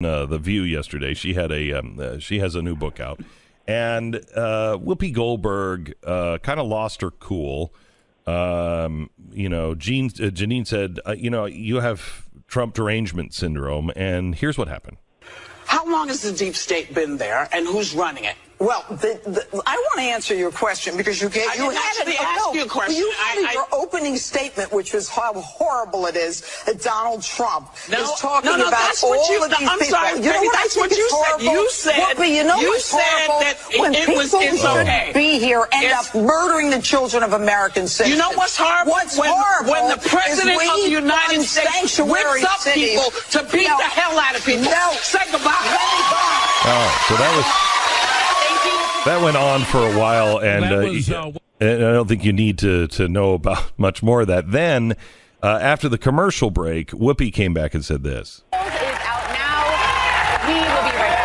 The View yesterday. She had she has a new book out, and Whoopi Goldberg kind of lost her cool. Jeanine said, you have Trump derangement syndrome, and here's what happened. How long has the deep state been there, and who's running it? Well, I want to answer your question because you asked you a question. You had your opening statement, which was how horrible it is that Donald Trump is talking about all of these people. I'm sorry, you know what that's what you said. You said, Whoopi, you know what's horrible? that when people it's okay. be here end up murdering the children of American citizens. You know what's horrible? Horrible when the president of the United States whips up people to beat the hell out of people. Say goodbye. Oh, so that went on for a while, and and I don't think you need to know about much more of that. Then, after the commercial break, Whoopi came back and said this. Is out now. We will be right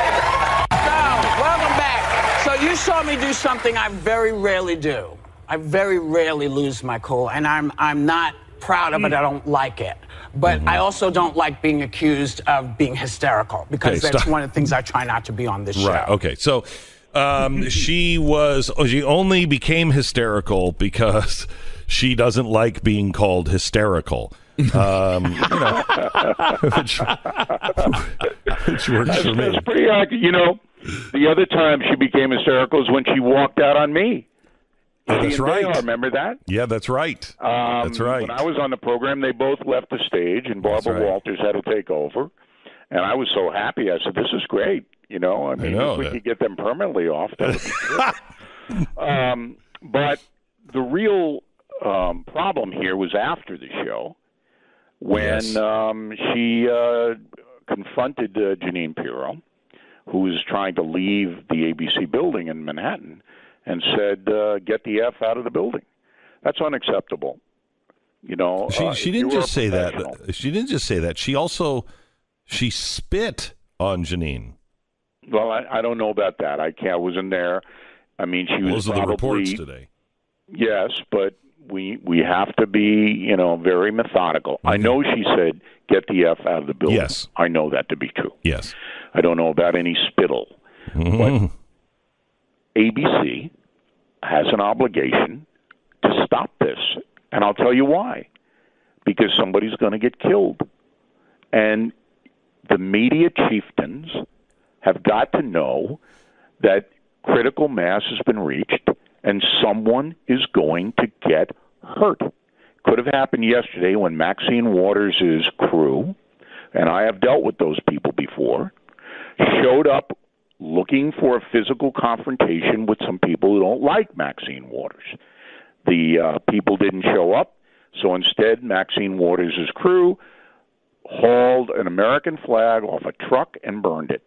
back. So, welcome back. So you saw me do something I very rarely do. I very rarely lose my cool, and I'm not proud of it. I don't like it. But I also don't like being accused of being hysterical, because that's one of the things I try not to be on this show. Right, okay. So she only became hysterical because she doesn't like being called hysterical. Which works for me. That's pretty accurate. The other time she became hysterical is when she walked out on me. That's right. Remember that? Yeah, that's right. That's right. When I was on the program, they both left the stage, and Barbara Walters had to take over. And I was so happy. I said, "This is great." If we could get them permanently off, that would be good. But the real problem here was after the show when she confronted Jeanine Pirro, who was trying to leave the ABC building in Manhattan, and said, "Get the F out of the building." That's unacceptable. She didn't just say that. She didn't just say that. She spit on Jeanine. Well, I don't know about that. I wasn't there. I mean, she was Those are the reports today. Yes, but we have to be, very methodical. Mm-hmm. I know she said, "Get the F out of the building." Yes. I know that to be true. Yes. I don't know about any spittle. Mm-hmm. But ABC has an obligation to stop this. And I'll tell you why. Because somebody's going to get killed. And the media chieftains have got to know that critical mass has been reached and someone is going to get hurt. Could have happened yesterday when Maxine Waters' crew, and I have dealt with those people before, showed up looking for a physical confrontation with some people who don't like Maxine Waters. The people didn't show up, so instead Maxine Waters' crew hauled an American flag off a truck and burned it.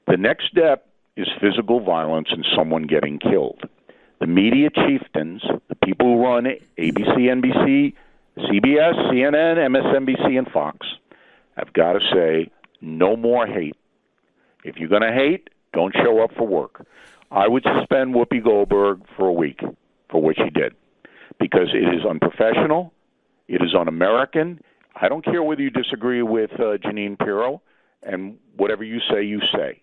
The next step is physical violence and someone getting killed. The media chieftains, the people who run ABC, NBC, CBS, CNN, MSNBC, and Fox, have got to say, no more hate. If you're going to hate, don't show up for work. I would suspend Whoopi Goldberg for a week for what she did, because it is unprofessional, it is un-American. I don't care whether you disagree with Jeanine Pirro, and whatever you say.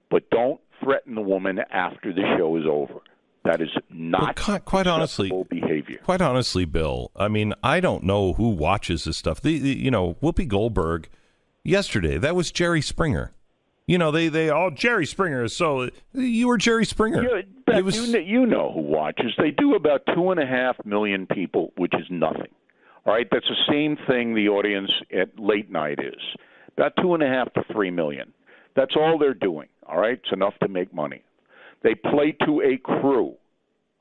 But don't threaten the woman after the show is over. That is not quite honestly behavior. Quite honestly, Bill, I mean, I don't know who watches this stuff. Whoopi Goldberg yesterday, that was Jerry Springer. Jerry Springer is so. You were Jerry Springer. Yeah, you know who watches. They do about 2.5 million people, which is nothing. All right, that's the same thing the audience at late night is. About 2.5 to 3 million. That's all they're doing. All right, it's enough to make money. They play to a crew.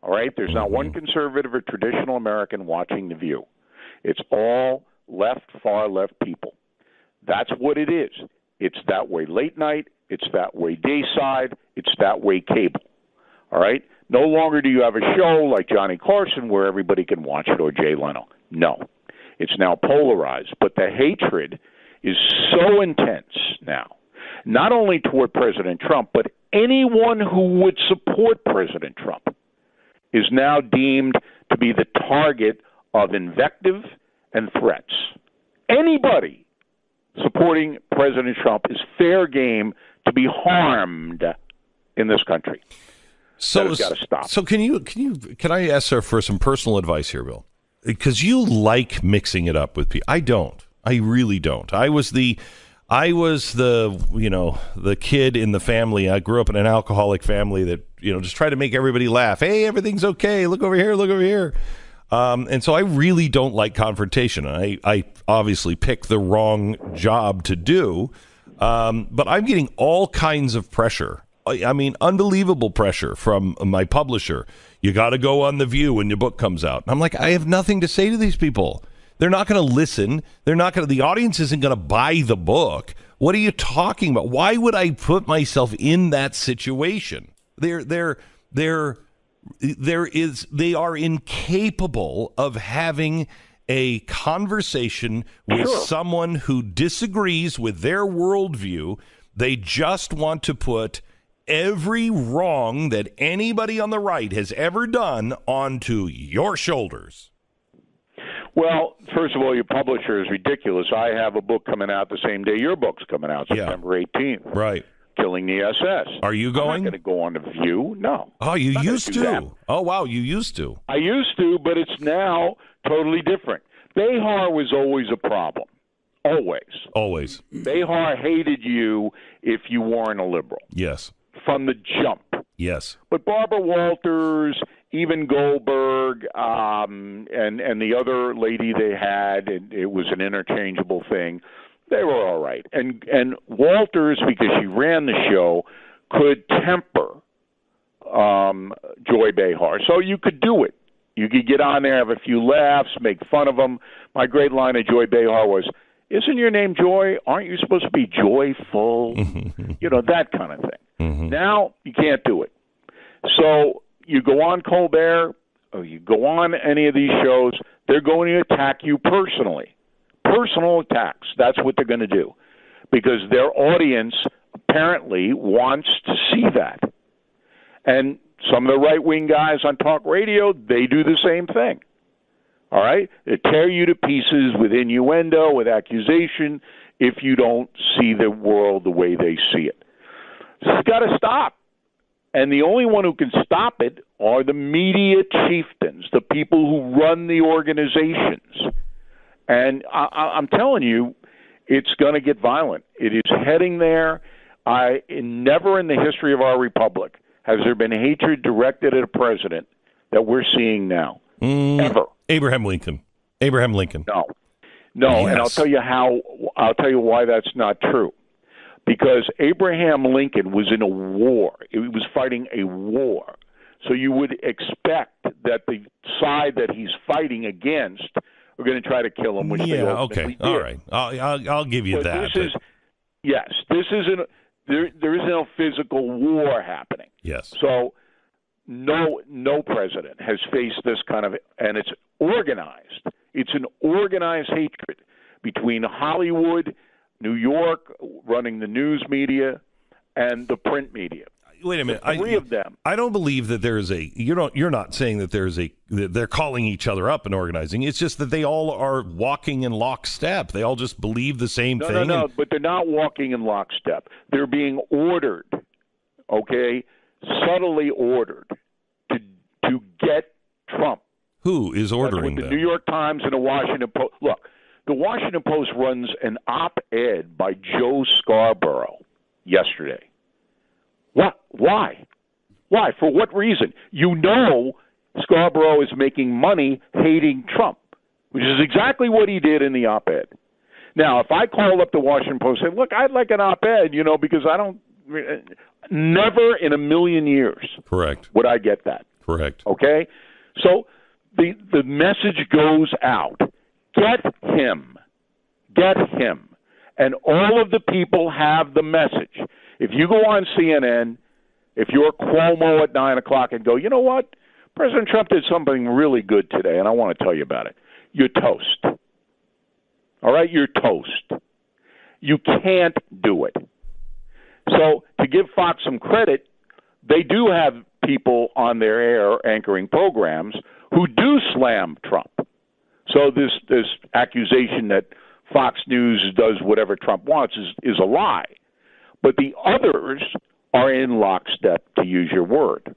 All right, there's not one conservative or traditional American watching The View. It's all far left people. That's what it is. It's that way late night. It's that way dayside. It's that way cable. All right? No longer do you have a show like Johnny Carson where everybody can watch it, or Jay Leno. No. It's now polarized. But the hatred is so intense now, not only toward President Trump, but anyone who would support President Trump is now deemed to be the target of invective and threats. Anybody supporting President Trump is fair game to be harmed in this country. So that has got to stop. So can I ask for some personal advice here, Bill? Because you like mixing it up with people. I don't. I really don't. I was the kid in the family. I grew up in an alcoholic family that, just tried to make everybody laugh. Hey, everything's okay. Look over here. Look over here. And so I really don't like confrontation. I obviously picked the wrong job to do. But I'm getting all kinds of pressure. I mean, unbelievable pressure from my publisher. You got to go on The View when your book comes out. And I'm like, I have nothing to say to these people. They're not going to listen. The audience isn't going to buy the book. What are you talking about? Why would I put myself in that situation? They are incapable of having a conversation with someone who disagrees with their worldview. They just want to put every wrong that anybody on the right has ever done onto your shoulders. Well, first of all, your publisher is ridiculous. I have a book coming out the same day your book's coming out, September 18th. Right. Killing the SS. Are you going? I'm not going to go on The View. No. Oh, you used to. Oh, wow, you used to. I used to, but it's now totally different. Behar was always a problem. Always. Behar hated you if you weren't a liberal. Yes. From the jump. Yes. But Barbara Walters, even Goldberg, and the other lady they had, it was an interchangeable thing. They were all right. And Walters, because she ran the show, could temper Joy Behar. So you could do it. You could get on there, have a few laughs, make fun of them. My great line of Joy Behar was, "Isn't your name Joy? Aren't you supposed to be joyful?" That kind of thing. Mm-hmm. Now you can't do it. So you go on Colbert or you go on any of these shows, they're going to attack you personally. Personal attacks. That's what they're going to do. Because their audience apparently wants to see that. And some of the right-wing guys on talk radio, they do the same thing. All right? They tear you to pieces with innuendo, with accusation, if you don't see the world the way they see it. It's got to stop. And the only one who can stop it are the media chieftains, the people who run the organizations. And I'm telling you, it's going to get violent. It is heading there. Never in the history of our republic has there been hatred directed at a president that we're seeing now. Ever. Abraham Lincoln. No. Yes. And I'll tell you why that's not true. Because Abraham Lincoln was in a war. He was fighting a war. So you would expect that the side that he's fighting against are going to try to kill him, which they ultimately did. All right. I'll give you that. This isn't. There isn't a physical war happening. Yes. So no president has faced this kind of, and it's organized. It's an organized hatred between Hollywood, New York, running the news media, and the print media. Wait a minute. Three of them. I don't believe that there's you're not saying that that they're calling each other up and organizing. It's just that they all are walking in lockstep. They all just believe the same thing. No, but they're not walking in lockstep. They're being ordered, okay, subtly ordered to get Trump. Who is ordering them? The New York Times and the Washington Post. Look, the Washington Post runs an op-ed by Joe Scarborough yesterday. What? Why? For what reason? Scarborough is making money hating Trump, which is exactly what he did in the op-ed. Now, if I called up the Washington Post and said, look, I'd like an op-ed, because I don't – never in a million years Correct. Would I get that. Correct. Okay? So the message goes out. Get him. And all of the people have the message. If you go on CNN, if you're Cuomo at 9 o'clock and go, you know what? President Trump did something really good today, and I want to tell you about it. You're toast. All right? You're toast. You can't do it. So to give Fox some credit, they do have people on their air anchoring programs who do slam Trump. So this accusation that Fox News does whatever Trump wants is a lie. But the others are in lockstep, to use your word.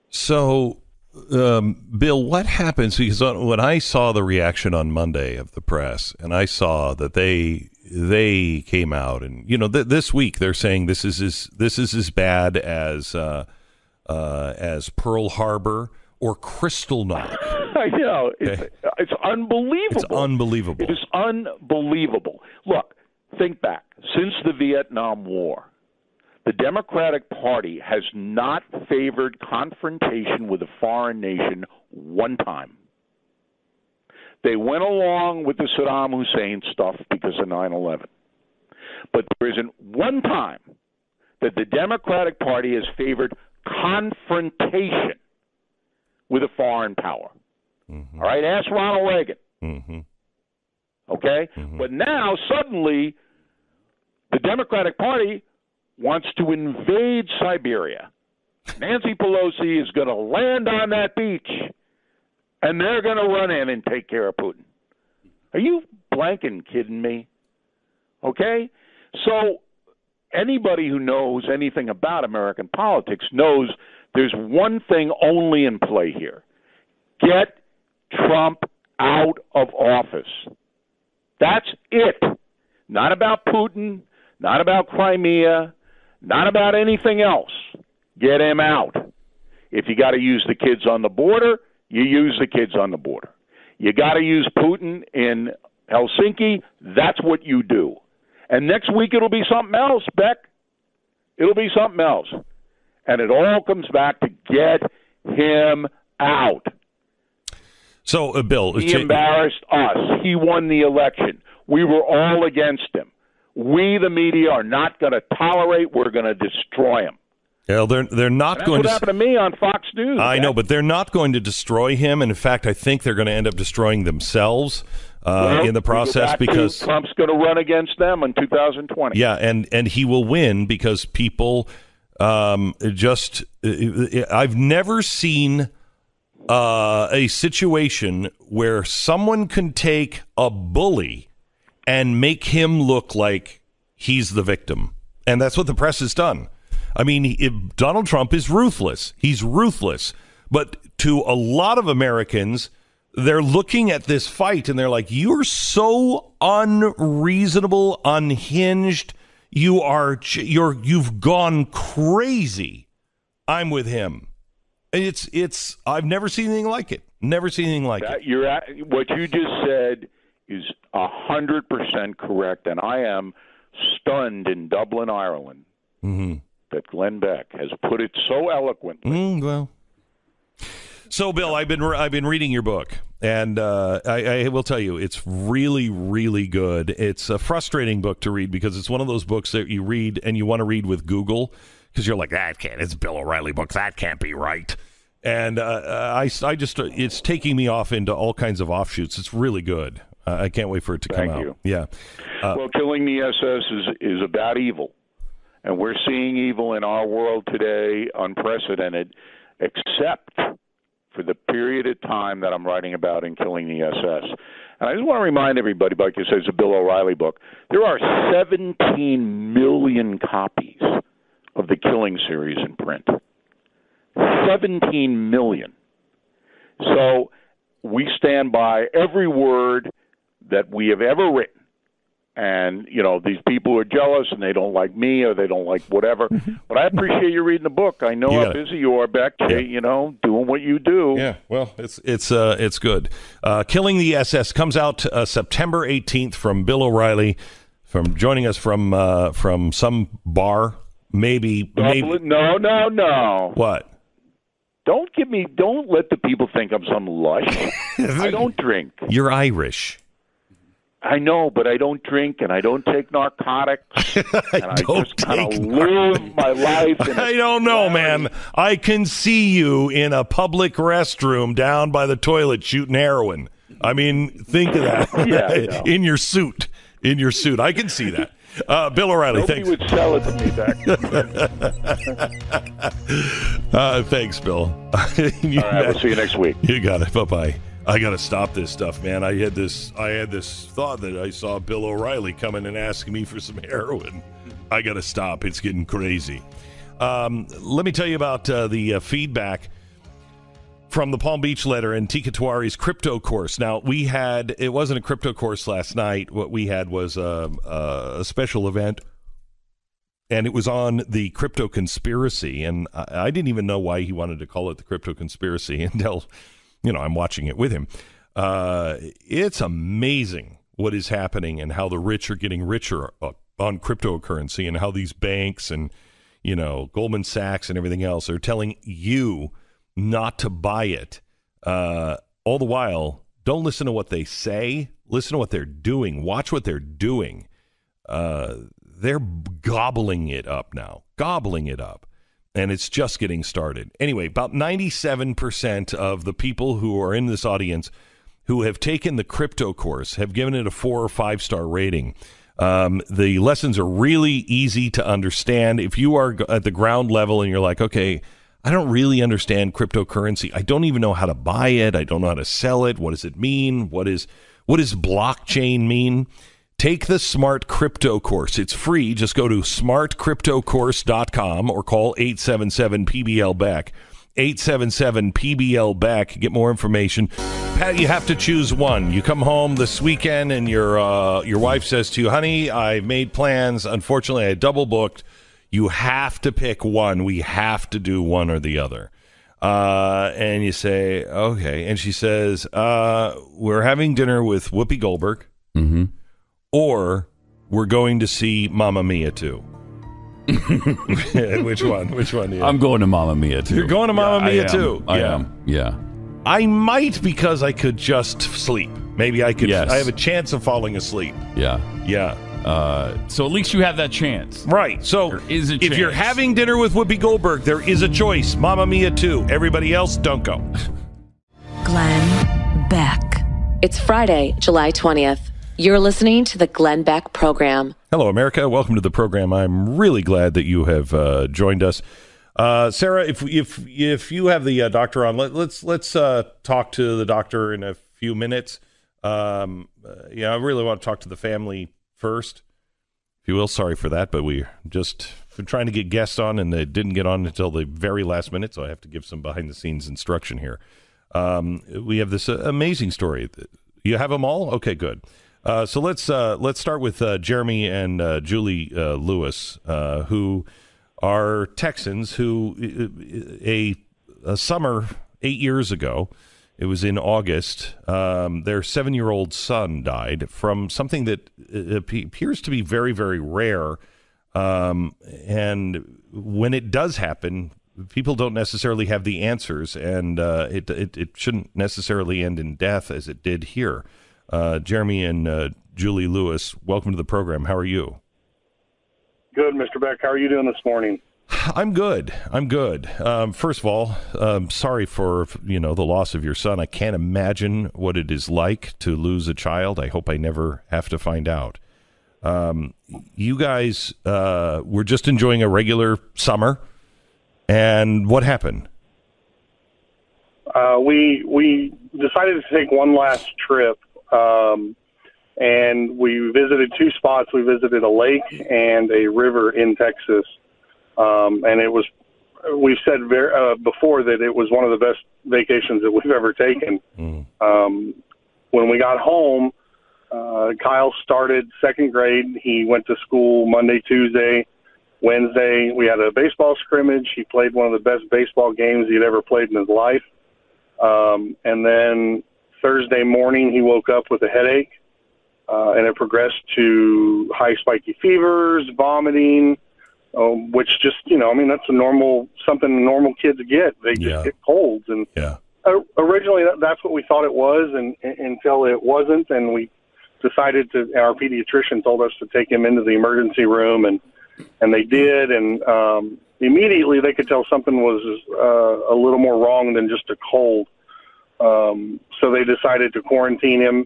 So, Bill, what happens? Because when I saw the reaction on Monday of the press, and I saw that they came out, and this week they're saying this is as bad as Pearl Harbor or Kristallnacht. I know. It's unbelievable. It's unbelievable. It is unbelievable. Look, think back. Since the Vietnam War, the Democratic Party has not favored confrontation with a foreign nation one time. They went along with the Saddam Hussein stuff because of 9/11. But there isn't one time that the Democratic Party has favored confrontation with a foreign power. Mm-hmm. All right? Ask Ronald Reagan. Mm-hmm. Okay? Mm-hmm. But now, suddenly, the Democratic Party wants to invade Siberia. Nancy Pelosi is going to land on that beach, and they're going to run in and take care of Putin. Are you blanking kidding me? Okay? So anybody who knows anything about American politics knows there's one thing only in play here. Get Trump out of office. That's it. Not about Putin, not about Crimea, not about anything else. Get him out. If you got to use the kids on the border, you use the kids on the border. You got to use Putin in Helsinki, that's what you do. And next week it'll be something else, Beck. It'll be something else. And it all comes back to get him out. So, Bill, he embarrassed us. He won the election. We were all against him. We, the media, are not going to tolerate. We're going to destroy him. Well, they're not That's going what to. happened to me on Fox News. I know, but they're not going to destroy him. And in fact, I think they're going to end up destroying themselves in the process because Trump's going to run against them in 2020. Yeah, and he will win because people just. I've never seen a situation where someone can take a bully and make him look like he's the victim. And that's what the press has done. I mean, Donald Trump is ruthless. He's ruthless. But to a lot of Americans, they're looking at this fight and they're like, you're so unreasonable, unhinged. You've gone crazy. I'm with him. It's I've never seen anything like it. Never seen anything like it. What you just said is 100% correct, and I am stunned in Dublin, Ireland, that Glenn Beck has put it so eloquently. Well, so Bill, I've been reading your book, and I will tell you, it's really, really good. It's a frustrating book to read because it's one of those books that you read and you want to read with Google because you're like, it's Bill O'Reilly book, that can't be right. And I just it's taking me off into all kinds of offshoots. It's really good. I can't wait for it to come out. Thank you. Yeah. Well, Killing the SS is about evil. And we're seeing evil in our world today, unprecedented, except for the period of time that I'm writing about in Killing the SS. And I just want to remind everybody, like you said, it's a Bill O'Reilly book. There are 17 million copies of the Killing series in print. 17 million. So we stand by every word that we have ever written. And, these people are jealous and they don't like me or they don't like whatever. But I appreciate you reading the book. I know how busy you are, Beck, doing what you do. Yeah, well, it's good. Killing the SS comes out September 18th from Bill O'Reilly, from joining us from some bar, maybe. No. What? Don't let the people think I'm some lush. I don't drink. You're Irish. I know, but I don't drink and I don't take narcotics. I just kind of live my life. I don't know, man. I can see you in a public restroom down by the toilet shooting heroin. I mean, think of that. In your suit. I can see that. Bill O'Reilly, Nobody thanks. would sell it to me back. Thanks, Bill. All right, we'll see you next week. You got it. Bye-bye. I got to stop this stuff, man. I had this thought that I saw Bill O'Reilly coming and asking me for some heroin. I got to stop. It's getting crazy. Let me tell you about the feedback from the Palm Beach letter and Tika Tawari's crypto course. Now, it wasn't a crypto course last night. What we had was a special event, and it was on the crypto conspiracy. And I didn't even know why he wanted to call it the crypto conspiracy until, I'm watching it with him. It's amazing what is happening and how the rich are getting richer on cryptocurrency, and how these banks and, Goldman Sachs and everything else are telling you not to buy it. All the while, don't listen to what they say. Listen to what they're doing. Watch what they're doing. They're gobbling it up now. Gobbling it up. And it's just getting started. Anyway, about 97% of the people who are in this audience who have taken the crypto course have given it a 4 or 5 star rating. The lessons are really easy to understand. If you are at the ground level and you're like, okay, I don't really understand cryptocurrency. I don't even know how to buy it. I don't know how to sell it. What does it mean? What does blockchain mean? Take the Smart Crypto course. It's free. Just go to smartcryptocourse.com or call 877-PBL-BECK. 877-PBL-BECK. Get more information. Pat, you have to choose one. You come home this weekend and your wife says to you, honey, I've made plans. Unfortunately, I double booked. You have to pick one. We have to do one or the other. And you say, okay. And she says, we're having dinner with Whoopi Goldberg. Mm-hmm. Or we're going to see Mamma Mia 2. Which one? Yeah. I'm going to Mamma Mia 2. You're going to Mamma Mia 2? I am. Yeah. I might, because I could just sleep. Maybe I could. Yes. I have a chance of falling asleep. Yeah. So at least you have that chance. Right. So there is a chance. If you're having dinner with Whoopi Goldberg, there is a choice. Mamma Mia 2. Everybody else, don't go. Glenn Beck. It's Friday, July 20th. You're listening to the Glenn Beck Program. Hello, America. Welcome to the program. I'm really glad that you have joined us. Sarah, if you have the doctor on, let's talk to the doctor in a few minutes. I really want to talk to the family first, if you will. Sorry for that, but we're just trying to get guests on, and they didn't get on until the very last minute, so I have to give some behind-the-scenes instruction here. We have this amazing story. You have them all? Okay, good. So let's start with Jeremy and Julie Lewis, who are Texans who a summer 8 years ago, it was in August, their 7-year-old son died from something that appears to be very, very rare. And when it does happen, people don't necessarily have the answers, and it shouldn't necessarily end in death as it did here. Jeremy and Julie Lewis, welcome to the program. How are you? Good, Mr. Beck. How are you doing this morning? I'm good. First of all, sorry for the loss of your son. I can't imagine what it is like to lose a child. I hope I never have to find out. You guys were just enjoying a regular summer, and what happened? We decided to take one last trip. And we visited 2 spots. We visited a lake and a river in Texas. And we've said before that it was one of the best vacations that we've ever taken. When we got home, Kyle started 2nd grade. He went to school Monday, Tuesday, Wednesday. We had a baseball scrimmage. He played one of the best baseball games he'd ever played in his life. And then Thursday morning, he woke up with a headache, and it progressed to high spiky fevers, vomiting, which just, that's something normal kids get. They just get colds. And originally that's what we thought it was, and until it wasn't, and we decided our pediatrician told us to take him into the emergency room, and they did, and immediately they could tell something was a little more wrong than just a cold. So they decided to quarantine him,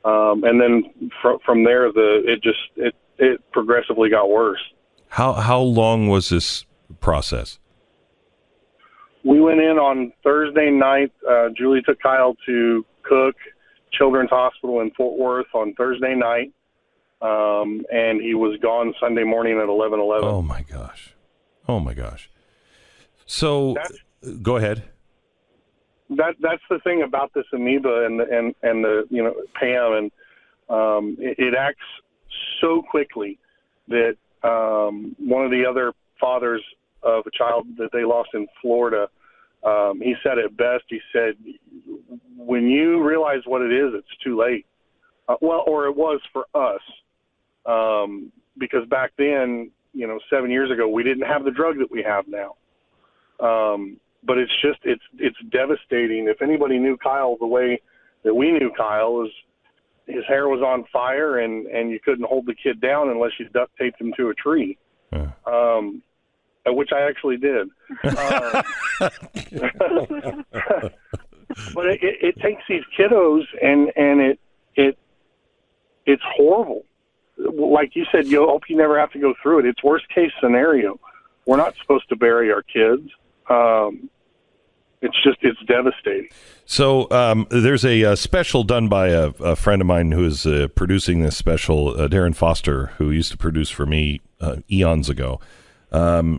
and then from there, it progressively got worse. How long was this process? We went in on Thursday night. Julie took Kyle to Cook Children's Hospital in Fort Worth on Thursday night, and he was gone Sunday morning at 11:11. Oh my gosh! Oh my gosh! So, go ahead. That's the thing about this amoeba and the Pam, and it acts so quickly that one of the other fathers of a child that they lost in Florida, he said it best. He said, when you realize what it is, it's too late. Or it was for us, because back then, 7 years ago, we didn't have the drug that we have now. But it's devastating. If anybody knew Kyle the way that we knew Kyle, his hair was on fire, and you couldn't hold the kid down unless you duct taped him to a tree, which I actually did. But it takes these kiddos, and it's horrible. Like you said, you hope you never have to go through it. It's worst case scenario. We're not supposed to bury our kids. It's devastating. So there's a special done by a friend of mine who is producing this special, Darren Foster, who used to produce for me eons ago.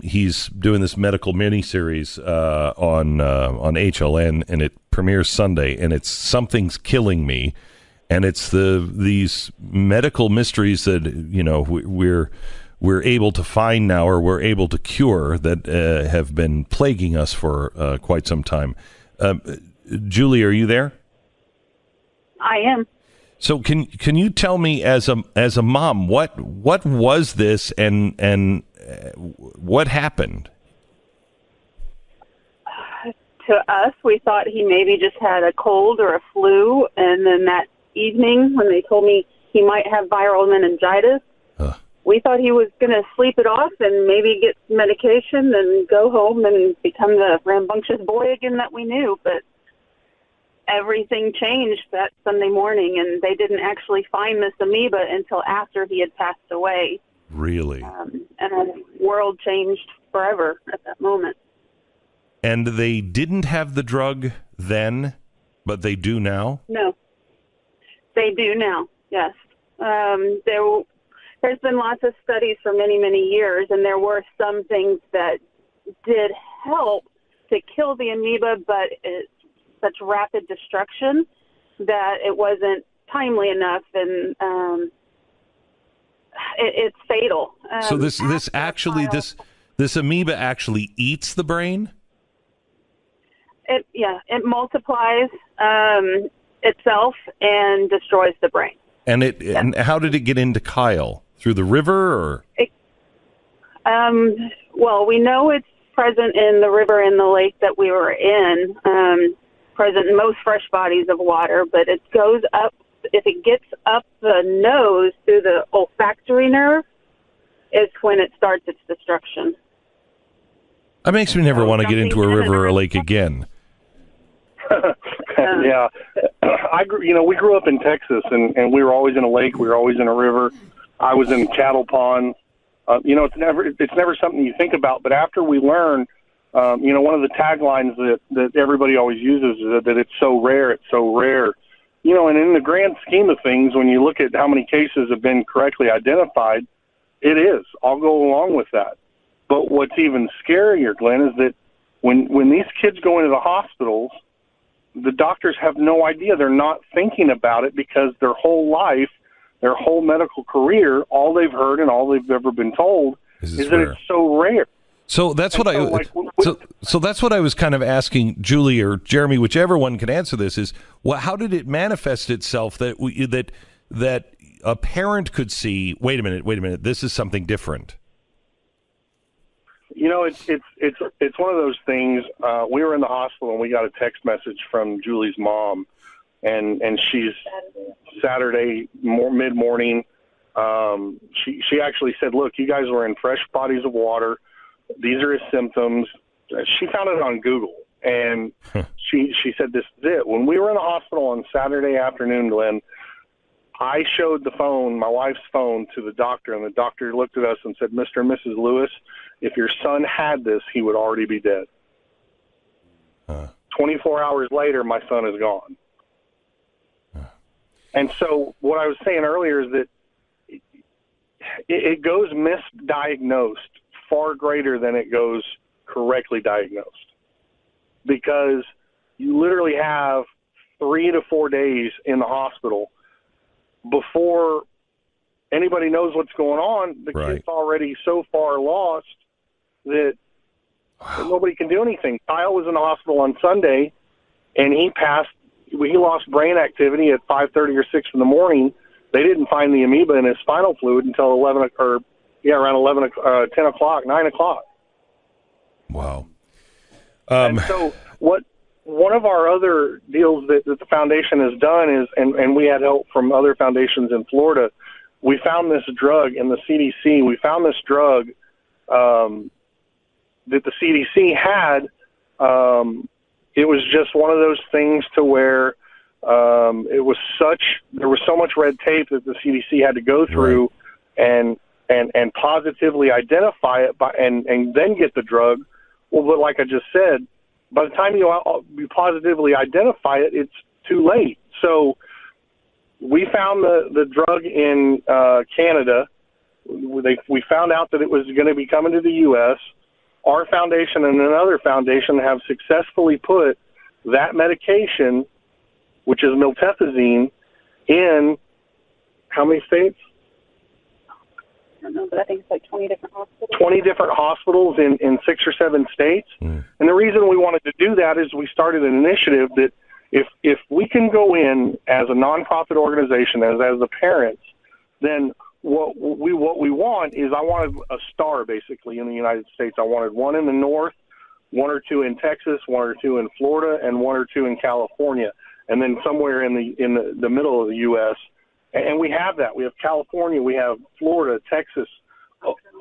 He's doing this medical miniseries on HLN, and it premieres Sunday, and it's Something's Killing Me, and it's these medical mysteries that we're able to find now, or we're able to cure, that have been plaguing us for quite some time. Julie, are you there? I am. So can you tell me, as a mom, what was this, and what happened? To us, we thought he maybe just had a cold or a flu, and then that evening when they told me he might have viral meningitis, we thought he was going to sleep it off and maybe get medication and go home and become the rambunctious boy again that we knew. But everything changed that Sunday morning, and they didn't actually find this amoeba until after he had passed away. Really? And our world changed forever at that moment. And they didn't have the drug then, but they do now? No. They do now, yes. There's been lots of studies for many, many years, and there were some things that did help to kill the amoeba, but it's such rapid destruction that it wasn't timely enough, and it's fatal. So this amoeba actually eats the brain? It multiplies itself and destroys the brain. And how did it get into Kyle? Through the river, or? Well, we know it's present in the river and the lake that we were in, present in most fresh bodies of water, but it goes up, if it gets up the nose through the olfactory nerve, is when it starts its destruction. That makes me never want to get into a river or a lake again. Yeah. We grew up in Texas, and we were always in a lake, we were always in a river. I was in cattle pond. It's never something you think about. But after we learn, one of the taglines that everybody always uses is that it's so rare, it's so rare. And in the grand scheme of things, when you look at how many cases have been correctly identified, it is. I'll go along with that. But what's even scarier, Glenn, is that when these kids go into the hospitals, the doctors have no idea. They're not thinking about it because their whole life, their whole medical career, all they've heard and all they've ever been told is that it's so rare. So that's so that's what I was kind of asking Julie or Jeremy, whichever one can answer this, is how did it manifest itself that a parent could see, wait a minute, this is something different? It's one of those things. We were in the hospital and we got a text message from Julie's mom, and she's Saturday mid-morning. She actually said, "Look, you guys were in fresh bodies of water. These are his symptoms." She found it on Google, and she said, "This is it." When we were in the hospital on Saturday afternoon, Glenn, I showed the phone, my wife's phone, to the doctor, and the doctor looked at us and said, "Mr. and Mrs. Lewis, if your son had this, he would already be dead." 24 hours later, my son is gone. And so what I was saying earlier is that it goes misdiagnosed far greater than it goes correctly diagnosed, because you literally have 3 to 4 days in the hospital before anybody knows what's going on. The kid's already so far lost that nobody can do anything. Kyle was in the hospital on Sunday, and he lost brain activity at 5:30 or 6 in the morning. They didn't find the amoeba in his spinal fluid until around 10 o'clock, 9 o'clock. Wow. And so one of our other deals that the foundation has done is, and we had help from other foundations in Florida, we found this drug in the CDC. We found this drug that the CDC had. It was just one of those things to where there was so much red tape that the CDC had to go through and positively identify it and then get the drug. Well, but like I just said, by the time you positively identify it, it's too late. So we found the drug in Canada. We found out that it was going to be coming to the U.S. Our foundation and another foundation have successfully put that medication, which is miltefosine, in how many states? I don't know, but I think it's like 20 different hospitals. 20 different hospitals in 6 or 7 states. And the reason we wanted to do that is we started an initiative that if we can go in as a nonprofit organization, as the parents, then what we want is, I wanted a star basically in the United States. I wanted one in the north, 1 or 2 in Texas, 1 or 2 in Florida, and 1 or 2 in California, and then somewhere in the middle of the U.S. And we have that. We have California, we have Florida, Texas,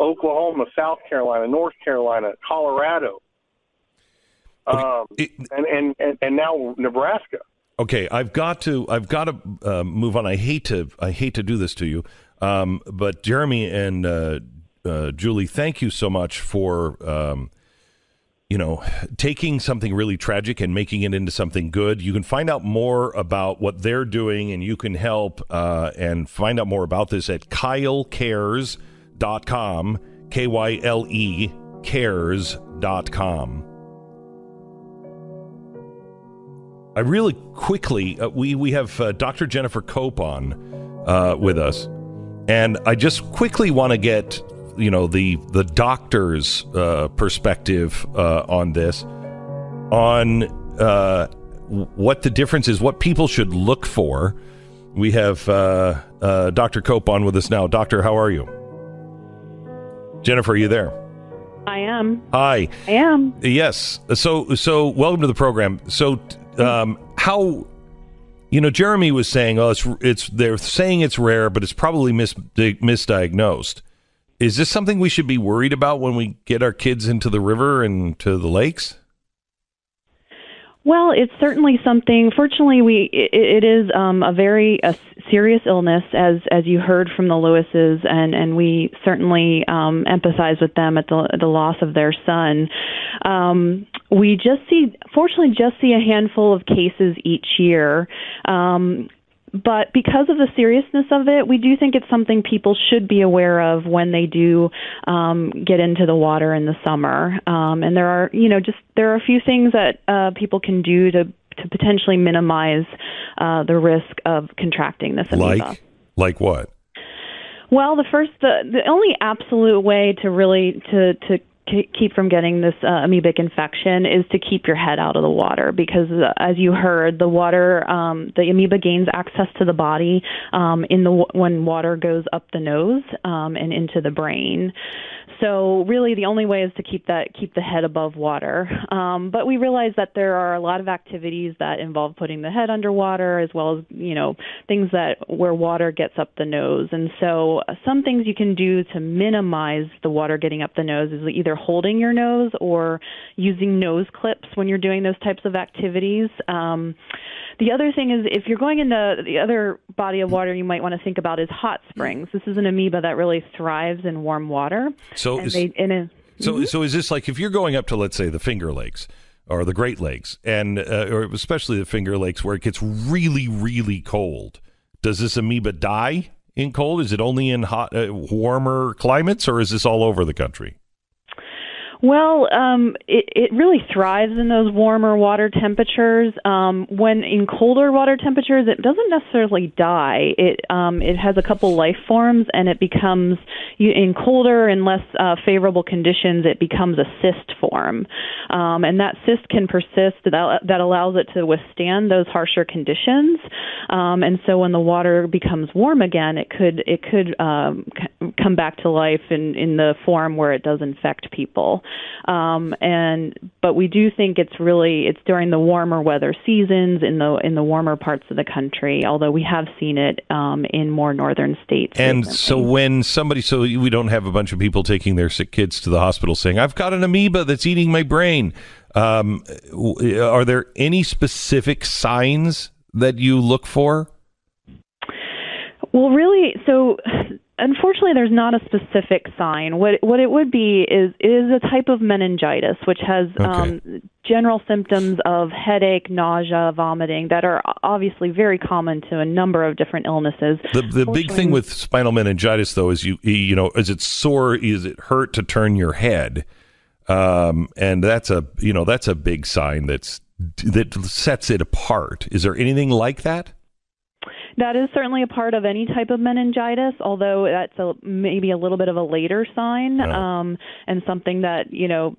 Oklahoma, South Carolina, North Carolina, Colorado, and now Nebraska. Okay, I've got to move on. I hate to do this to you, but Jeremy and Julie, thank you so much for taking something really tragic and making it into something good. You can find out more about what they're doing, and you can help and find out more about this at kylecares.com, KYLE cares.com. I really quickly, we have Dr. Jennifer Cope on with us, and I just quickly want to get the doctor's perspective on this, on what the difference is, what people should look for. We have Dr. Cope on with us now. Doctor, how are you? Jennifer, are you there? I am. Hi. I am. Yes. So welcome to the program. So how, Jeremy was saying, they're saying it's rare, but it's probably misdiagnosed. Is this something we should be worried about when we get our kids into the river and to the lakes? Well, it's certainly something. Fortunately, it is a very serious illness, as you heard from the Lewises, and we certainly empathize with them at the loss of their son. We fortunately just see a handful of cases each year. But because of the seriousness of it, we do think it's something people should be aware of when they do get into the water in the summer. And there are, there are a few things that people can do to potentially minimize the risk of contracting this amoeba. Like what? Well, the only absolute way to really to keep from getting this amoebic infection is to keep your head out of the water, because as you heard, the water, the amoeba gains access to the body when water goes up the nose and into the brain. So really the only way is to keep the head above water. But we realize that there are a lot of activities that involve putting the head underwater, as well as, things where water gets up the nose. And so some things you can do to minimize the water getting up the nose is either holding your nose or using nose clips when you're doing those types of activities. The other thing is, if you're going into the other body of water you might want to think about is hot springs. This is an amoeba that really thrives in warm water. So is this like, if you're going up to, let's say, the Finger Lakes or the Great Lakes, and or especially the Finger Lakes, where it gets really, really cold, does this amoeba die in cold? Is it only in hot, warmer climates, or is this all over the country? Well, it really thrives in those warmer water temperatures. When in colder water temperatures, it doesn't necessarily die. It has a couple life forms, and it becomes, in colder and less favorable conditions, it becomes a cyst form. And that cyst can persist. That allows it to withstand those harsher conditions. And so when the water becomes warm again, it could come back to life in the form where it does infect people. But we do think it's during the warmer weather seasons in the warmer parts of the country, although we have seen it in more northern states. And recently. so when so we don't have a bunch of people taking their sick kids to the hospital saying, I've got an amoeba that's eating my brain. Are there any specific signs that you look for? Well, really, so unfortunately, there's not a specific sign. What it would be is a type of meningitis, which has general symptoms of headache, nausea, vomiting that are obviously very common to a number of different illnesses. The big thing with spinal meningitis, though, is is it sore? Is it hurt to turn your head? And that's a big sign that sets it apart. Is there anything like that? That is certainly a part of any type of meningitis, although that's maybe a little bit of a later sign, and something that,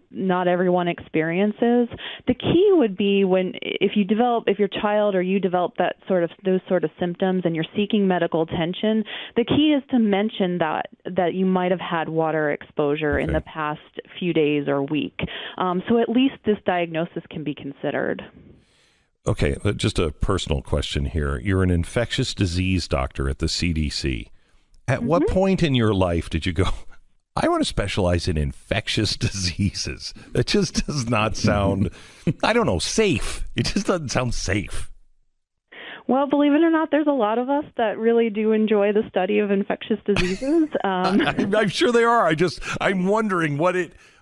not everyone experiences. The key would be if your child or you develop those sort of symptoms and you're seeking medical attention, the key is to mention that you might have had water exposure in the past few days or week. So at least this diagnosis can be considered. Okay, just a personal question here. You're an infectious disease doctor at the CDC. At what point in your life did you go, I want to specialize in infectious diseases? It just does not sound, safe. It just doesn't sound safe. Well, believe it or not, there's a lot of us that really do enjoy the study of infectious diseases. I'm sure there are. I'm wondering what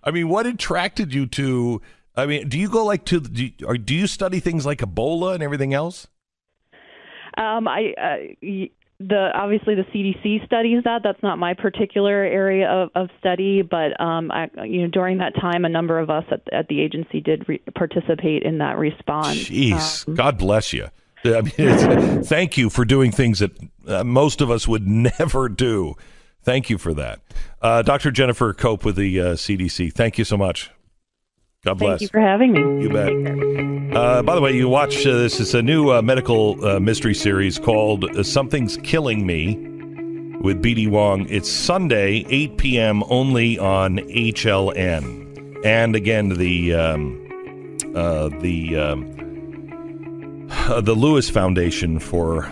attracted you to. I mean, do you go do you study things like Ebola and everything else? Obviously the CDC studies that. That's not my particular area of study, but during that time, a number of us at the agency did participate in that response. Jeez, God bless you. I mean, thank you for doing things that most of us would never do. Thank you for that, Dr. Jennifer Cope with the CDC. Thank you so much. God bless. Thank you for having me. You bet. By the way, you watch this is a new medical mystery series called Something's Killing Me with B.D. Wong. It's Sunday, 8 p.m. only on HLN. And again, the Lewis Foundation for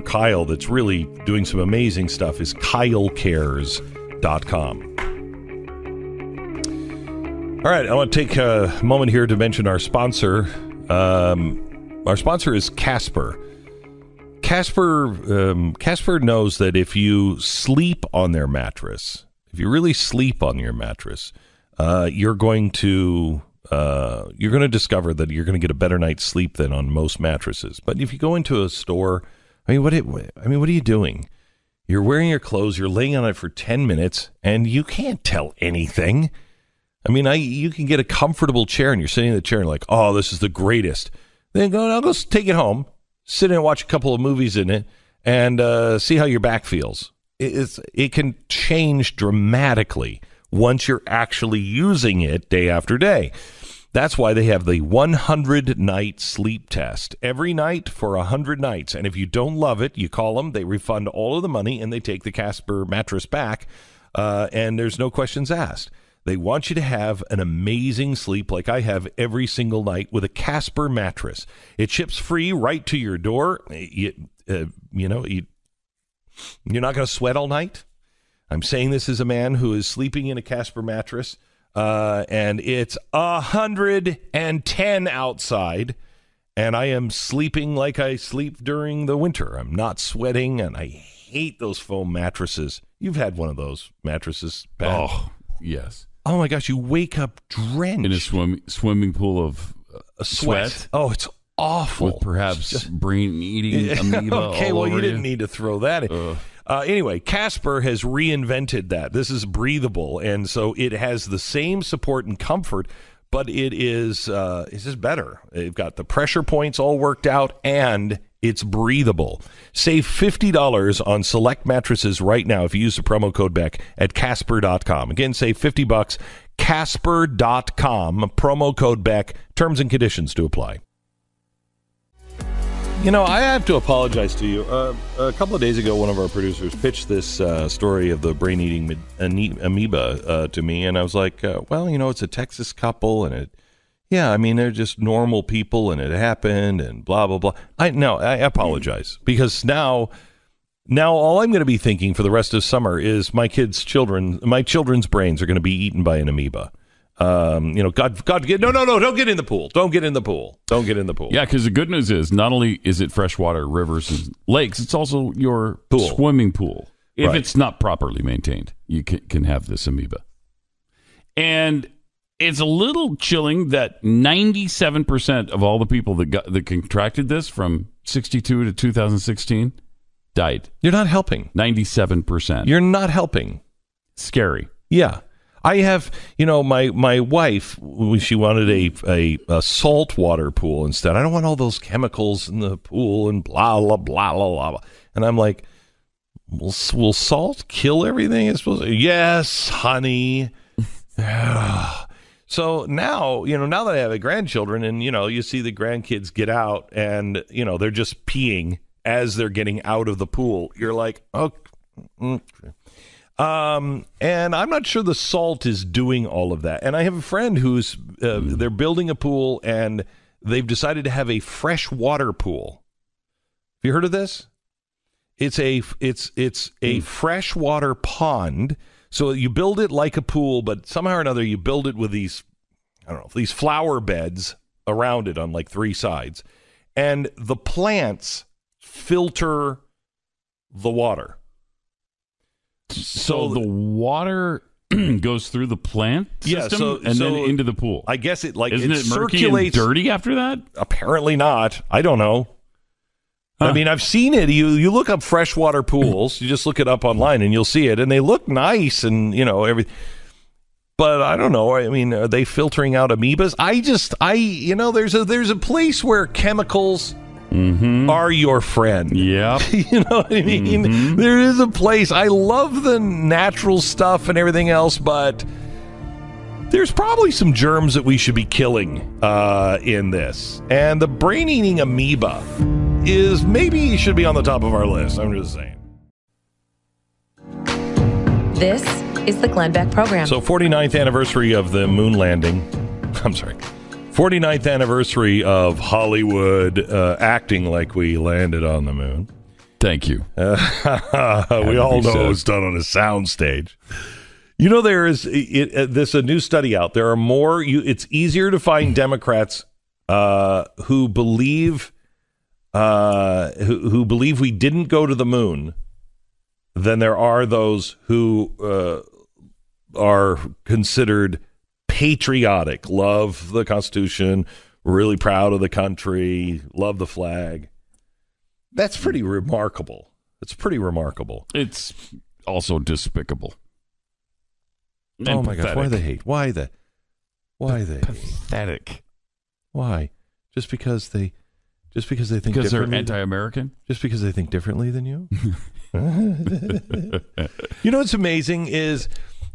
Kyle that's really doing some amazing stuff is kylecares.com. All right, I want to take a moment here to mention our sponsor. Our sponsor is Casper. Casper knows that if you sleep on their mattress, if you really sleep on your mattress, you're going to discover that you're going to get a better night's sleep than on most mattresses. But if you go into a store, what are you doing? You're wearing your clothes, you're laying on it for 10 minutes, and you can't tell anything. You can get a comfortable chair and you're sitting in the chair and like, oh, this is the greatest. Then I'll go take it home, sit in and watch a couple of movies in it, and see how your back feels. It can change dramatically once you're actually using it day after day. That's why they have the 100-night sleep test every night for 100 nights. And if you don't love it, you call them, they refund all of the money, and they take the Casper mattress back, and there's no questions asked. They want you to have an amazing sleep like I have every single night with a Casper mattress. It ships free right to your door. You're not going to sweat all night. I'm saying this as a man who is sleeping in a Casper mattress, and it's 110 outside, and I am sleeping like I sleep during the winter. I'm not sweating, and I hate those foam mattresses. You've had one of those mattresses, Pat? Oh, yes. Oh, my gosh, you wake up drenched. In a swimming pool of sweat. Oh, it's awful. With perhaps brain-eating amoeba okay, all well, over you didn't need to throw that in. Anyway, Casper has reinvented that. This is breathable, and so it has the same support and comfort, but it's just better. They've got the pressure points all worked out, and it's breathable. Save $50 on select mattresses right now if you use the promo code Beck at Casper.com. Again, save $50, Casper.com, promo code Beck. Terms and conditions to apply. You know, I have to apologize to you. A couple of days ago, one of our producers pitched this story of the brain-eating amoeba to me, and I was like, well, you know, it's a Texas couple, and they're just normal people, and it happened, and blah, blah, blah. I apologize, because now all I'm going to be thinking for the rest of summer is my children's brains are going to be eaten by an amoeba. God, no, don't get in the pool. Don't get in the pool. Yeah, because the good news is not only is it freshwater rivers and lakes, it's also your swimming pool. If it's not properly maintained, you can have this amoeba. And it's a little chilling that 97% of all the people that contracted this from 62 to 2016 died. You're not helping. 97%. You're not helping. Scary. Yeah. I have, my wife, she wanted a saltwater pool instead. I don't want all those chemicals in the pool and blah, blah, blah, blah, blah. And I'm like, will salt kill everything? It's supposed to. Yes, honey. So now that I have grandchildren and, you see the grandkids get out and, they're just peeing as they're getting out of the pool. You're like, okay. And I'm not sure the salt is doing all of that. And I have a friend who's they're building a pool and they've decided to have a freshwater pool. Have you heard of this? It's a freshwater pond. So you build it like a pool, but somehow or another you build it with these flower beds around it on like three sides. And the plants filter the water. So the water goes through the plant system and then into the pool. I guess it isn't it murky circulates. And dirty after that? Apparently not. I don't know. Huh. I mean, I've seen it. You look up freshwater pools. You just look it up online and you'll see it, and they look nice and everything. But I don't know. I mean, are they filtering out amoebas? There's a place where chemicals are your friend. Yeah. You know what I mean? Mm-hmm. There is a place. I love the natural stuff and everything else, but there's probably some germs that we should be killing in this. And the brain-eating amoeba should be on the top of our list. I'm just saying. This is the Glenn Beck Program. So 49th anniversary of the moon landing. I'm sorry. 49th anniversary of Hollywood acting like we landed on the moon. Thank you. We all know it's done on a soundstage. There is there's a new study out. There are more. It's easier to find Democrats who believe we didn't go to the moon than there are those who are considered patriotic, love the Constitution, really proud of the country, love the flag. That's pretty remarkable. It's pretty remarkable. It's also despicable. Oh my gosh, why the hate? Why the pathetic? Hate? Why? Just because they think because they're differently? anti-American? Just because they think differently than you? What's amazing is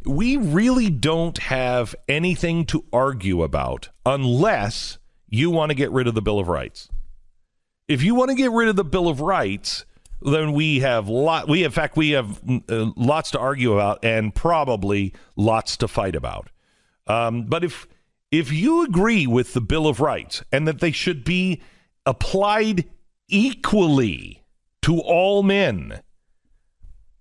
we really don't have anything to argue about unless you want to get rid of the Bill of Rights. If you want to get rid of the Bill of Rights, then we have lots to argue about and probably lots to fight about. But if you agree with the Bill of Rights and that they should be applied equally to all men,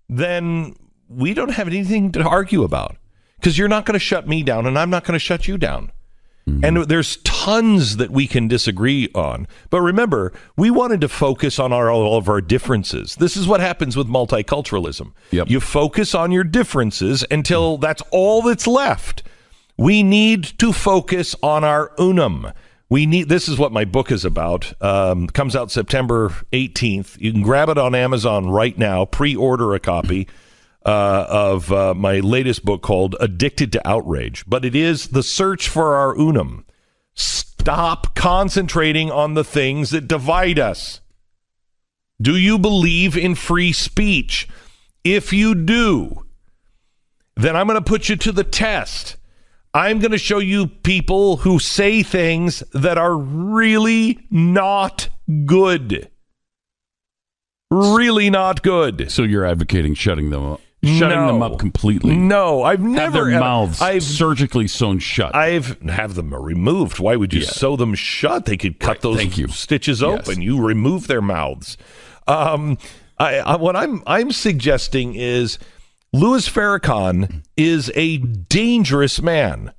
then we don't have anything to argue about, because you're not going to shut me down and I'm not going to shut you down. Mm-hmm. And there's tons that we can disagree on. But remember, we wanted to focus on all of our differences. This is what happens with multiculturalism. Yep. You focus on your differences until that's all that's left. We need to focus on our unum. This is what my book is about. Comes out September 18th. You can grab it on Amazon right now. Pre-order a copy of my latest book called Addicted to Outrage. But it is the search for our unum. Stop concentrating on the things that divide us. Do you believe in free speech? If you do, then I'm going to put you to the test. I'm going to show you people who say things that are really not good. Really not good. So you're advocating shutting them up? Shutting them up completely? No, I've never... Have their mouths surgically sewn shut. Have them removed. Why would you sew them shut? They could cut those stitches open. You remove their mouths. What I'm suggesting is Louis Farrakhan is a dangerous man.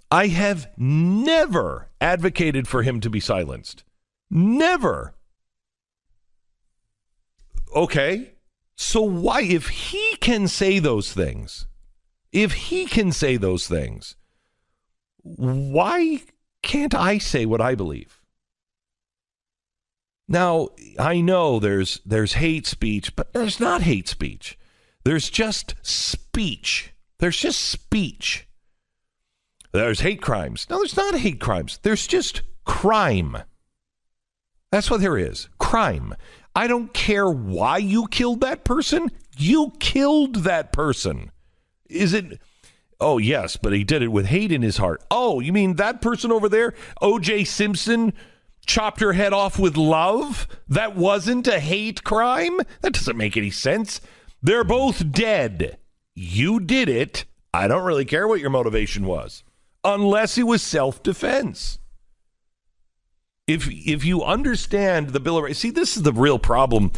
I have never advocated for him to be silenced. Never. Okay. So why, if he can say those things, why can't I say what I believe? Now, I know there's hate speech, but there's not hate speech. There's just speech. There's just speech. There's hate crimes. No, there's not hate crimes. There's just crime. That's what there is. Crime. I don't care why you killed that person. You killed that person. Is it? Oh, yes, but he did it with hate in his heart. Oh, you mean that person over there, O.J. Simpson, chopped her head off with love? That wasn't a hate crime? That doesn't make any sense. They're both dead. You did it. I don't really care what your motivation was, unless it was self-defense. If you understand the Bill of Rights, see, this is the real problem.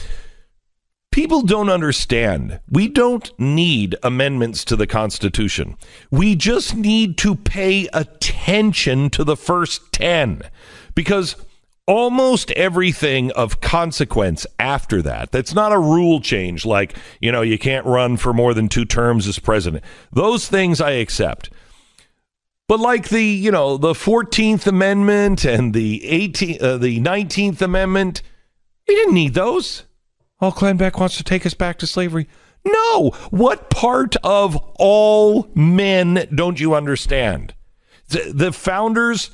People don't understand. We don't need amendments to the Constitution. We just need to pay attention to the first 10, because almost everything of consequence after that's not a rule change, like, you can't run for more than 2 terms as president. Those things I accept. But like the 14th Amendment and the 19th Amendment, we didn't need those. Oh, Glenn Beck wants to take us back to slavery. No. What part of all men don't you understand? The founders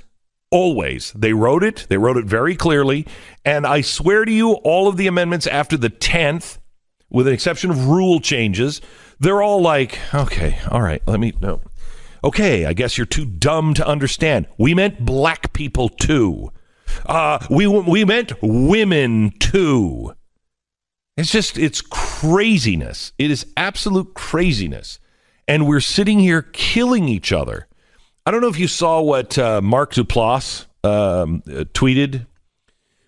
always, they wrote it very clearly. And I swear to you, all of the amendments after the 10th, with an exception of rule changes, they're all like, okay, all right, no. Okay, I guess you're too dumb to understand. We meant black people too. We meant women too. It's craziness. It is absolute craziness. And we're sitting here killing each other. I don't know if you saw what Mark Duplass tweeted,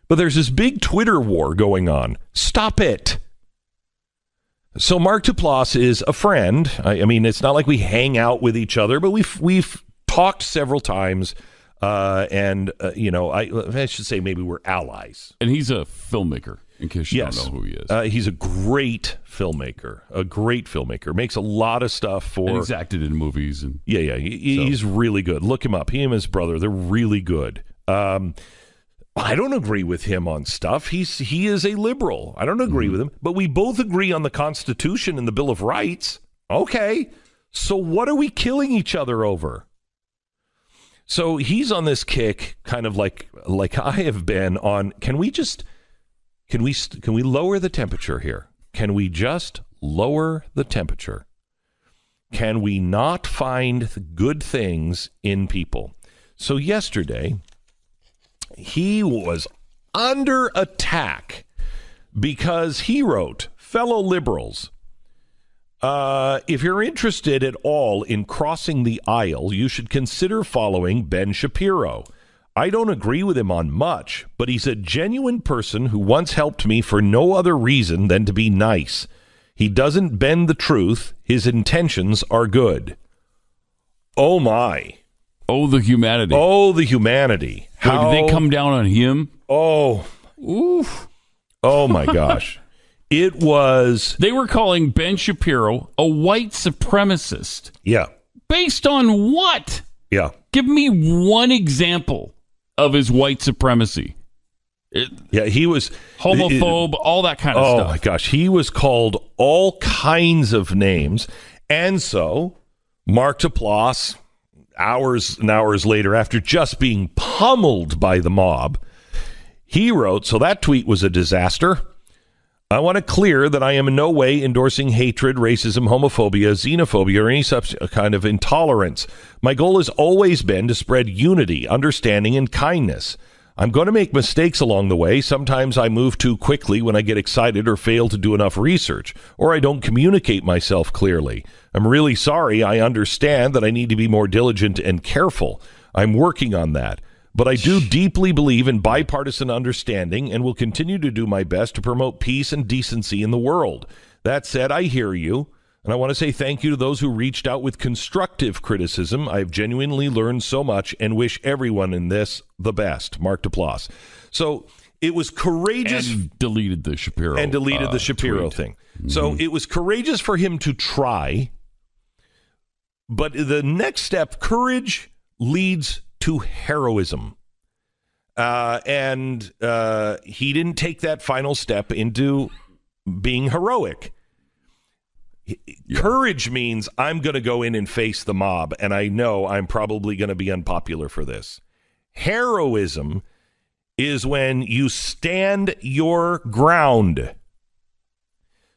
but there's this big Twitter war going on. Stop it. So Mark Duplass is a friend. I mean, it's not like we hang out with each other, but we've talked several times, and I should say maybe we're allies. And he's a filmmaker, in case you don't know who he is. He's a great filmmaker. Makes a lot of stuff for. And he's acted in movies and he's really good. Look him up. He and his brother, they're really good. I don't agree with him on stuff. He is a liberal. I don't agree with him, but we both agree on the Constitution and the Bill of Rights. Okay, so what are we killing each other over? So he's on this kick, kind of like I have been on. Can we lower the temperature here? Can we just lower the temperature? Can we not find good things in people? So yesterday, he was under attack because he wrote, fellow liberals, if you're interested at all in crossing the aisle, you should consider following Ben Shapiro. I don't agree with him on much, but he's a genuine person who once helped me for no other reason than to be nice. He doesn't bend the truth. His intentions are good. Oh, my. Oh, the humanity. Oh, the humanity. How did they come down on him? Oh. Oof. Oh, my gosh. It was... They were calling Ben Shapiro a white supremacist. Yeah. Based on what? Yeah. Give me one example of his white supremacy. He was homophobe, all that kind of stuff. Oh my gosh, he was called all kinds of names, and so Mark Duplass, hours and hours later, after just being pummeled by the mob, he wrote, so that tweet was a disaster. I want to clear that I am in no way endorsing hatred, racism, homophobia, xenophobia, or any such kind of intolerance. My goal has always been to spread unity, understanding, and kindness. I'm going to make mistakes along the way. Sometimes I move too quickly when I get excited or fail to do enough research, or I don't communicate myself clearly. I'm really sorry. I understand that I need to be more diligent and careful. I'm working on that. But I do deeply believe in bipartisan understanding and will continue to do my best to promote peace and decency in the world. That said, I hear you. And I want to say thank you to those who reached out with constructive criticism. I've genuinely learned so much and wish everyone in this the best. Mark Duplass. So it was courageous. And deleted the Shapiro. And deleted the Shapiro tweet. thing. Mm-hmm. So it was courageous for him to try. But the next step, courage leads to heroism. And he didn't take that final step into being heroic. Courage means I'm going to go in and face the mob, and I know I'm probably going to be unpopular for this. Heroism is when you stand your ground.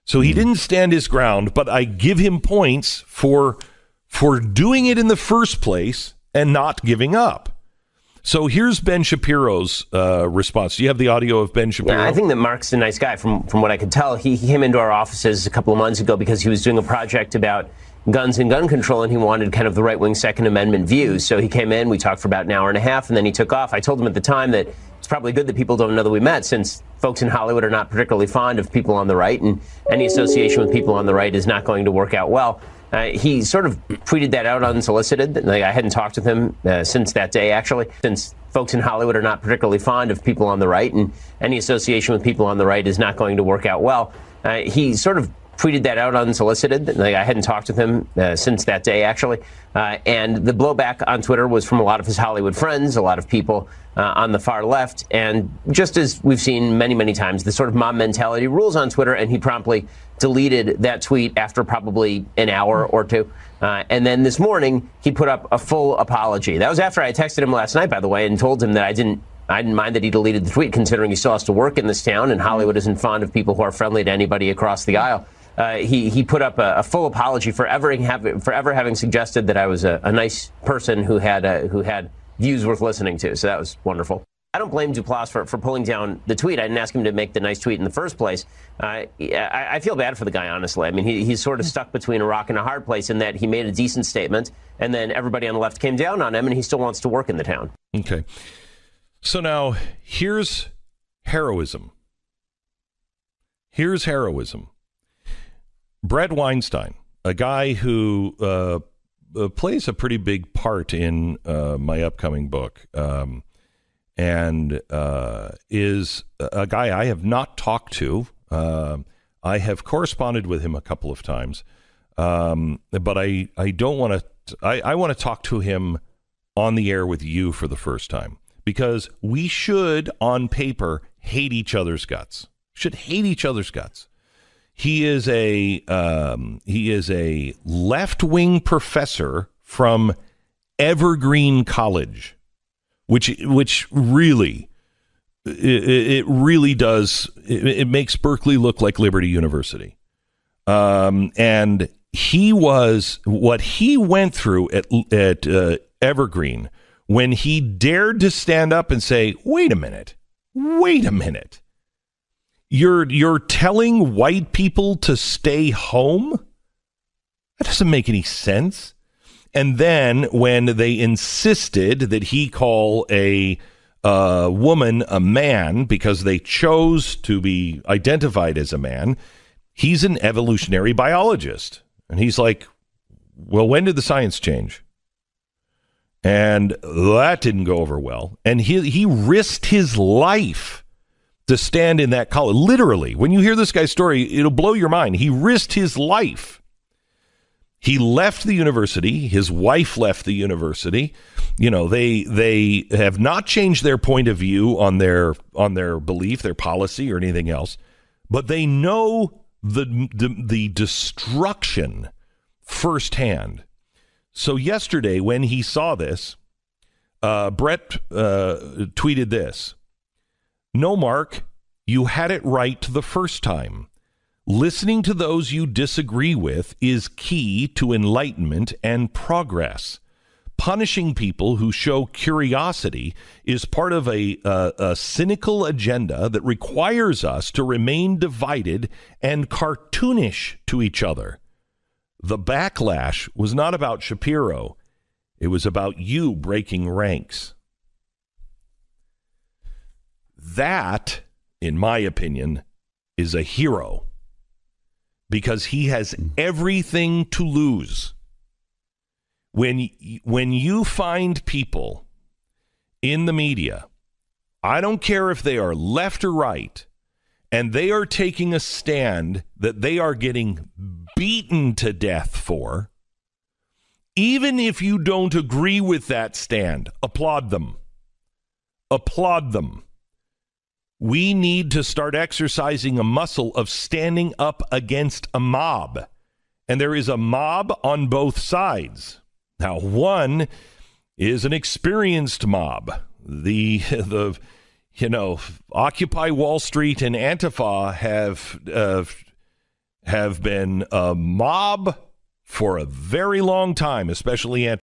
So he didn't stand his ground, but I give him points for doing it in the first place and not giving up. So here's Ben Shapiro's response. Do you have the audio of Ben Shapiro? Yeah, I think that Mark's a nice guy. From what I could tell, he came into our offices a couple of months ago because he was doing a project about guns and gun control, and he wanted kind of the right-wing Second Amendment views. So he came in, we talked for about an hour and a half, and then he took off. I told him at the time that it's probably good that people don't know that we met, since folks in Hollywood are not particularly fond of people on the right, and any association with people on the right is not going to work out well. He sort of tweeted that out unsolicited. Like, I hadn't talked with him since that day, actually, since folks in Hollywood are not particularly fond of people on the right, and any association with people on the right is not going to work out well. He sort of tweeted that out unsolicited. Like, I hadn't talked with him since that day, actually. And the blowback on Twitter was from a lot of his Hollywood friends, a lot of people on the far left. And just as we've seen many, many times, the sort of mob mentality rules on Twitter, and he promptly deleted that tweet after probably an hour or two. And then this morning, he put up a full apology. That was after I texted him last night, by the way, and told him that I didn't mind that he deleted the tweet, considering he still has to work in this town, and Hollywood isn't fond of people who are friendly to anybody across the aisle. He put up a full apology for ever having suggested that I was a nice person who had views worth listening to. So that was wonderful. I don't blame Duplass for pulling down the tweet. I didn't ask him to make the nice tweet in the first place. I feel bad for the guy, honestly. I mean, he's sort of stuck between a rock and a hard place in that he made a decent statement, and then everybody on the left came down on him, and he still wants to work in the town. Okay. So now, here's heroism. Here's heroism. Brett Weinstein, a guy who plays a pretty big part in my upcoming book, and is a guy I have not talked to. I have corresponded with him a couple of times, but I don't want to. I want to talk to him on the air with you for the first time, because we should, on paper, hate each other's guts. Should hate each other's guts. He is a left-wing professor from Evergreen College, which really it really does it makes Berkeley look like Liberty University. And he was what he went through at Evergreen when he dared to stand up and say, "Wait a minute. You're telling white people to stay home? That doesn't make any sense." And then when they insisted that he call a woman a man because they chose to be identified as a man, he's an evolutionary biologist. And he's like, well, when did the science change? And that didn't go over well. And he risked his life to stand in that college. Literally, when you hear this guy's story, it'll blow your mind. He risked his life. He left the university. His wife left the university. You know, they have not changed their point of view on their belief, their policy, or anything else. But they know the destruction firsthand. So yesterday, when he saw this, Brett tweeted this: "No, Mark, you had it right the first time. Listening to those you disagree with is key to enlightenment and progress. Punishing people who show curiosity is part of a cynical agenda that requires us to remain divided and cartoonish to each other. The backlash was not about Shapiro. It was about you breaking ranks." That, in my opinion, is a hero, because he has everything to lose. When you find people in the media, I don't care if they are left or right, and they are taking a stand that they are getting beaten to death for, even if you don't agree with that stand, applaud them. Applaud them. We need to start exercising a muscle of standing up against a mob. And there is a mob on both sides. Now, one is an experienced mob. The Occupy Wall Street and Antifa have been a mob for a very long time, especially Antifa.